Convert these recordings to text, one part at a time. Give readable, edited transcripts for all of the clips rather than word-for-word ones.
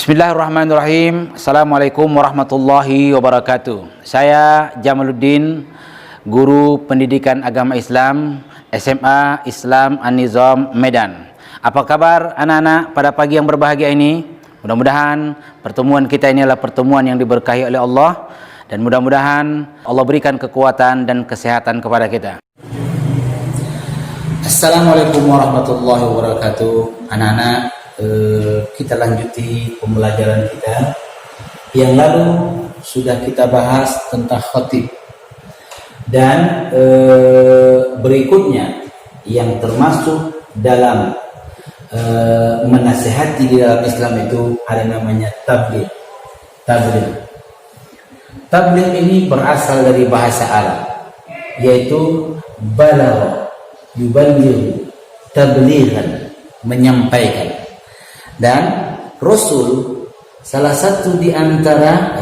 Bismillahirrahmanirrahim. Assalamualaikum warahmatullahi wabarakatuh. Saya Jamaluddin, guru pendidikan agama Islam SMA Islam An-Nizam Medan. Apa kabar anak-anak pada pagi yang berbahagia ini? Mudah-mudahan pertemuan kita ini adalah pertemuan yang diberkahi oleh Allah, dan mudah-mudahan Allah berikan kekuatan dan kesehatan kepada kita. Assalamualaikum warahmatullahi wabarakatuh. Anak-anak, kita lanjuti pembelajaran kita. Yang lalu sudah kita bahas tentang khatib, dan berikutnya yang termasuk dalam menasihati di dalam Islam itu ada namanya tabligh. Tabligh ini berasal dari bahasa Arab, yaitu balagha yuballighu tablighan, menyampaikan. Dan Rasul, salah satu di antara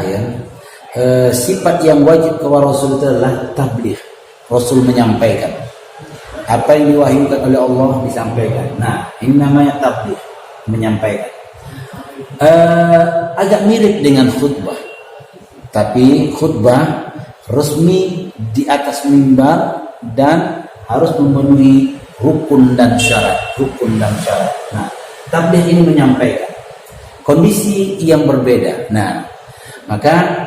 sifat yang wajib kepada Rasul itu adalah tabligh. Rasul menyampaikan apa yang diwahyukan oleh Allah, disampaikan. Nah, ini namanya tabligh, menyampaikan. Agak mirip dengan khutbah, tapi khutbah resmi di atas mimbar dan harus memenuhi rukun dan syarat. Nah, tabligh ini menyampaikan kondisi yang berbeda. Nah, maka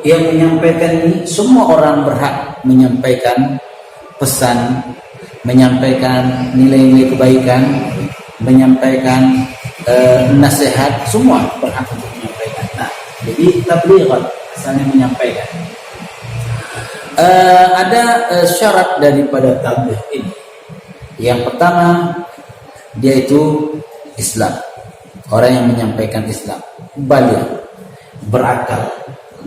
yang menyampaikan ini semua orang berhak menyampaikan pesan, menyampaikan nilai-nilai kebaikan, menyampaikan nasihat, semua berhak untuk menyampaikan. Nah, jadi tabligh asalnya menyampaikan. Ada syarat daripada tabligh ini. Yang pertama, dia itu Islam. Orang yang menyampaikan Islam, baligh, berakal,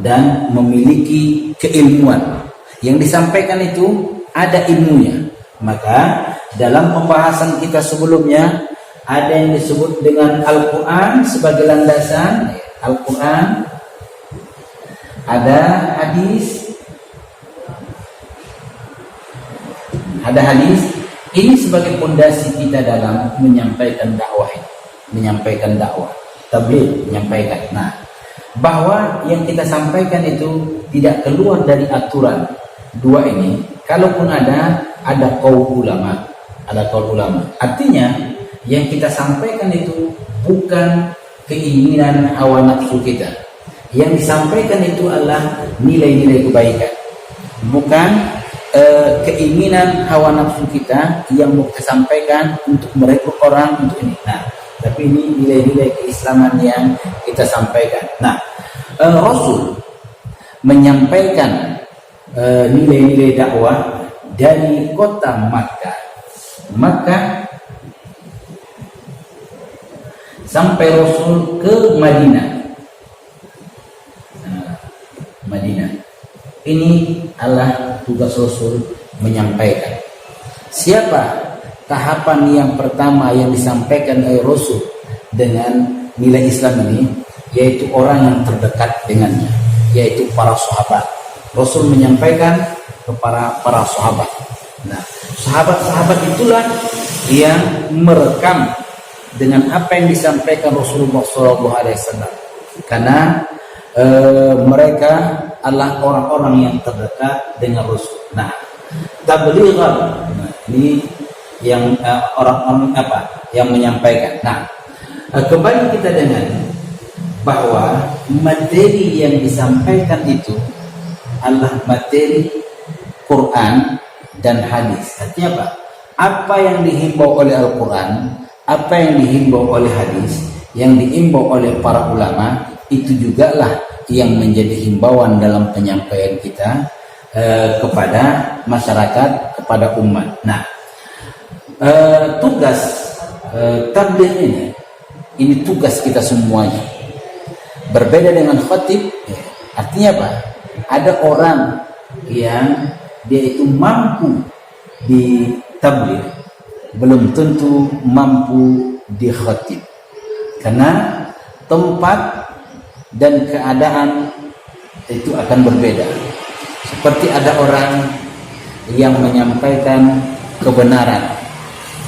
dan memiliki keilmuan. Yang disampaikan itu ada ilmunya. Maka dalam pembahasan kita sebelumnya ada yang disebut dengan Al-Quran sebagai landasan. Al-Quran, ada hadis, ini sebagai pondasi kita dalam menyampaikan dakwah, tabligh, menyampaikan. Nah, bahwa yang kita sampaikan itu tidak keluar dari aturan dua ini. Kalaupun ada qaul ulama, Artinya yang kita sampaikan itu bukan keinginan hawa nafsu kita. Yang disampaikan itu adalah nilai-nilai kebaikan, bukan keinginan hawa nafsu kita yang mau kita sampaikan untuk merekrut orang untuk ini. Nah, tapi ini nilai-nilai keislaman yang kita sampaikan. Nah, Rasul menyampaikan nilai-nilai dakwah dari kota Makkah sampai Rasul ke Madinah. Ini adalah tugas Rasul menyampaikan. Siapa tahapan yang pertama yang disampaikan oleh Rasul dengan nilai Islam ini? Yaitu orang yang terdekat dengannya, yaitu para sahabat. Rasul menyampaikan kepada para sahabat. Nah, sahabat-sahabat itulah yang merekam dengan apa yang disampaikan Rasulullah SAW, karena mereka adalah orang-orang yang terdekat dengan Rasul. Nah, tabligh, ini yang orang-orang yang menyampaikan. Nah, kembali kita dengan bahwa materi yang disampaikan itu adalah materi Quran dan hadis. Artinya apa? Apa yang dihimbau oleh Al-Quran, apa yang dihimbau oleh hadis, yang diimbau oleh para ulama, itu juga lah yang menjadi himbauan dalam penyampaian kita kepada masyarakat, kepada umat. Nah, tugas tabligh ini tugas kita semuanya. Berbeda dengan khatib, artinya apa? Ada orang yang dia itu mampu di tabligh, belum tentu mampu di khatib, karena tempat dan keadaan itu akan berbeda. Seperti ada orang yang menyampaikan kebenaran,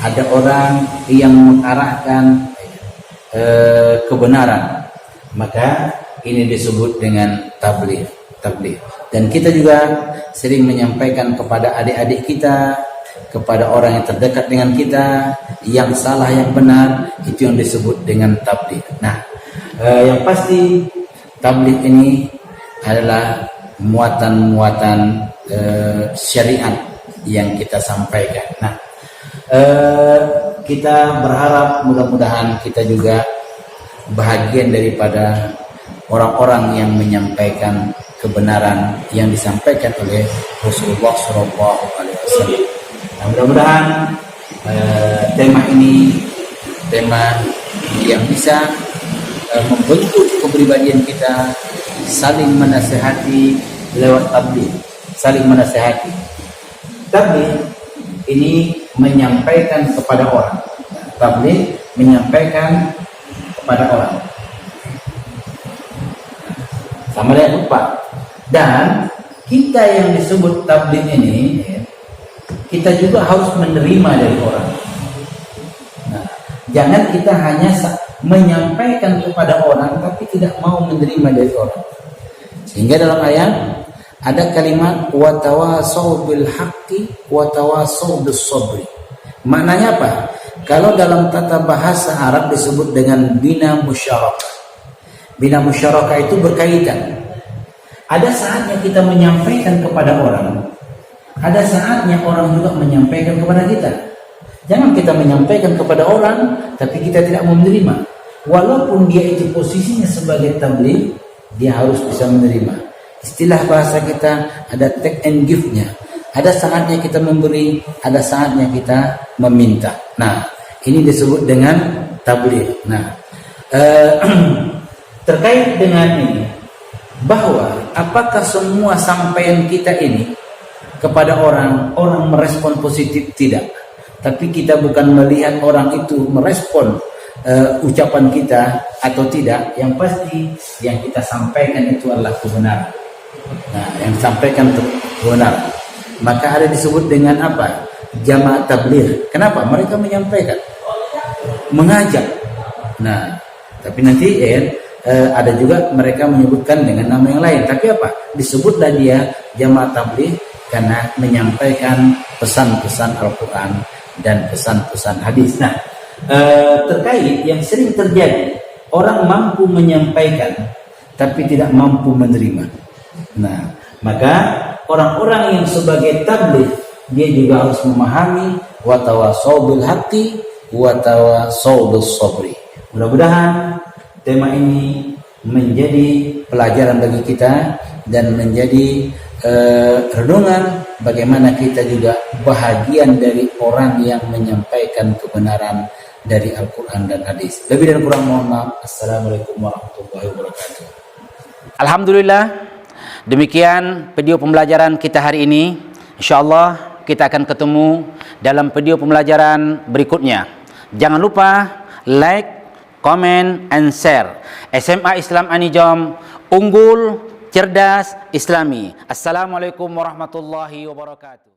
ada orang yang mengarahkan kebenaran, maka ini disebut dengan tabligh. Dan kita juga sering menyampaikan kepada adik-adik kita, kepada orang yang terdekat dengan kita, yang salah yang benar, itu yang disebut dengan tabligh. Nah, yang pasti tabligh ini adalah muatan-muatan syariat yang kita sampaikan. Nah, kita berharap mudah-mudahan kita juga bahagian daripada orang-orang yang menyampaikan kebenaran yang disampaikan oleh Rasulullah SAW. Nah, mudah-mudahan tema ini tema yang bisa membentuk kepribadian kita, saling menasihati lewat tabligh, saling menasihati. Tabligh ini menyampaikan kepada orang. Tabligh menyampaikan kepada orang. Sama dengan khutbah. Dan kita yang disebut tabligh ini, kita juga harus menerima dari orang. Nah, jangan kita hanya menyampaikan kepada orang tapi tidak mau menerima dari orang. Sehingga dalam ayat ada kalimat wa tawasau bil haqqi wa tawasau bis sabri. Maknanya apa? Kalau dalam tata bahasa Arab disebut dengan bina musyarakah. Bina musyarakah itu berkaitan. Ada saatnya kita menyampaikan kepada orang, ada saatnya orang juga menyampaikan kepada kita. Jangan kita menyampaikan kepada orang tapi kita tidak mau menerima. Walaupun dia itu posisinya sebagai tabligh, dia harus bisa menerima. Istilah bahasa kita ada take and give-nya. Ada saatnya kita memberi, ada saatnya kita meminta. Nah, ini disebut dengan tabligh. Nah, terkait dengan ini, bahwa apakah semua sampaian kita ini kepada orang merespon positif? Tidak. Tapi kita bukan melihat orang itu merespon ucapan kita atau tidak. Yang pasti yang kita sampaikan itu adalah kebenaran. Nah, yang disampaikan itu kebenaran. Maka ada disebut dengan apa? Jamaah tabligh. Kenapa? Mereka menyampaikan, mengajak. Nah, tapi nanti ada juga mereka menyebutkan dengan nama yang lain. Tapi apa? Disebutlah dia jamaah tabligh karena menyampaikan pesan-pesan Al-Quran dan pesan-pesan hadis. Nah, terkait yang sering terjadi, orang mampu menyampaikan tapi tidak mampu menerima. Nah, maka orang-orang yang sebagai tabligh, dia juga harus memahami wa tawasau bil haqqi wa tawasau bis sabri. Mudah-mudahan tema ini menjadi pelajaran bagi kita dan menjadi renungan bagaimana kita juga bahagian dari orang yang menyampaikan kebenaran dari Al-Quran dan hadis. Lebih dan kurang mohon maaf. Assalamualaikum warahmatullahi wabarakatuh. Alhamdulillah, demikian video pembelajaran kita hari ini. InsyaAllah kita akan ketemu dalam video pembelajaran berikutnya. Jangan lupa like, comment, and share. SMA Islam Anijom, unggul, cerdas, Islami. Assalamualaikum warahmatullahi wabarakatuh.